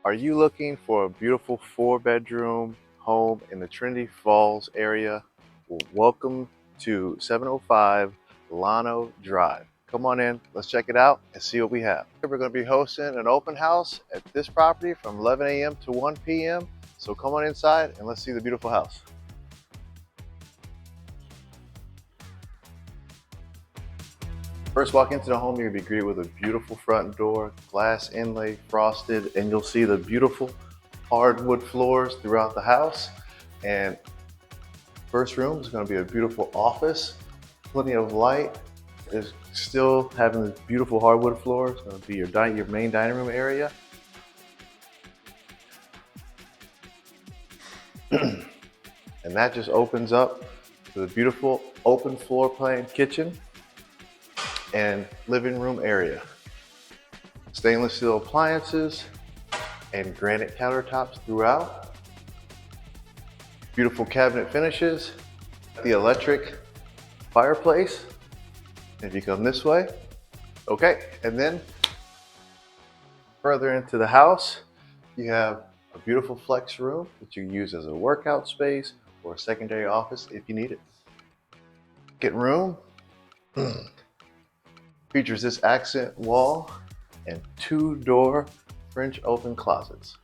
Are you looking for a beautiful 4-bedroom home in the Trinity Falls area? Well, welcome to 705 Llano Drive. Come on in, let's check it out and see what we have. We're going to be hosting an open house at this property from 11 a.m. to 1 p.m. So come on inside and let's see the beautiful house. First walk into the home, you're gonna be greeted with a beautiful front door, glass inlay, frosted, and you'll see the beautiful hardwood floors throughout the house. And first room is gonna be a beautiful office, plenty of light. It's still having this beautiful hardwood floor. It's gonna be your main dining room area. And that just opens up to the beautiful open floor plan kitchen and living room area. Stainless steel appliances and granite countertops throughout. Beautiful cabinet finishes. The electric fireplace. If you come this way, okay. And then further into the house, you have a beautiful flex room that you use as a workout space or a secondary office if you need it. Second room features this accent wall and 2-door French open closets.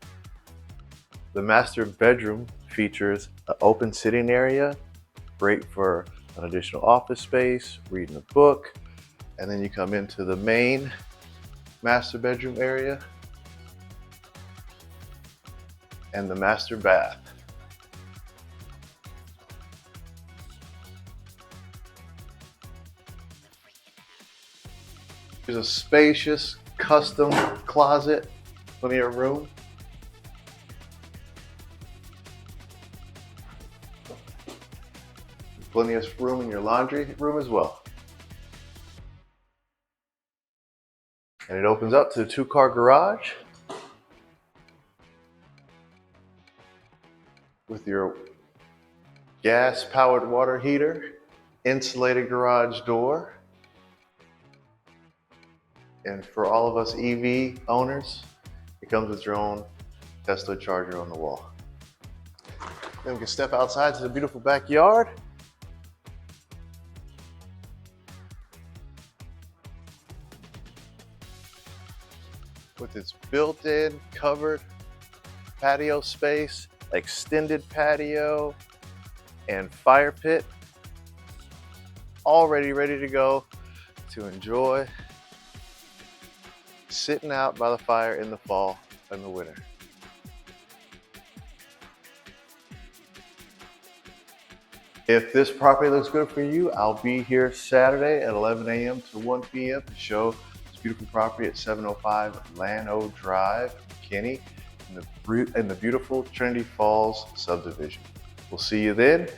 The master bedroom features an open sitting area, great for an additional office space, reading a book, and then you come into the main master bedroom area and the master bath. There's a spacious custom closet, plenty of room. Plenty of room in your laundry room as well. And it opens up to the 2-car garage with your gas-powered water heater, insulated garage door. And for all of us EV owners, it comes with your own Tesla charger on the wall. Then we can step outside to the beautiful backyard. With its built-in covered patio space, extended patio, and fire pit, already ready to go to enjoy sitting out by the fire in the fall and the winter. If this property looks good for you, I'll be here Saturday at 11 a.m. to 1 p.m. to show this beautiful property at 705 Llano Drive, McKinney, in the beautiful Trinity Falls subdivision. We'll see you then.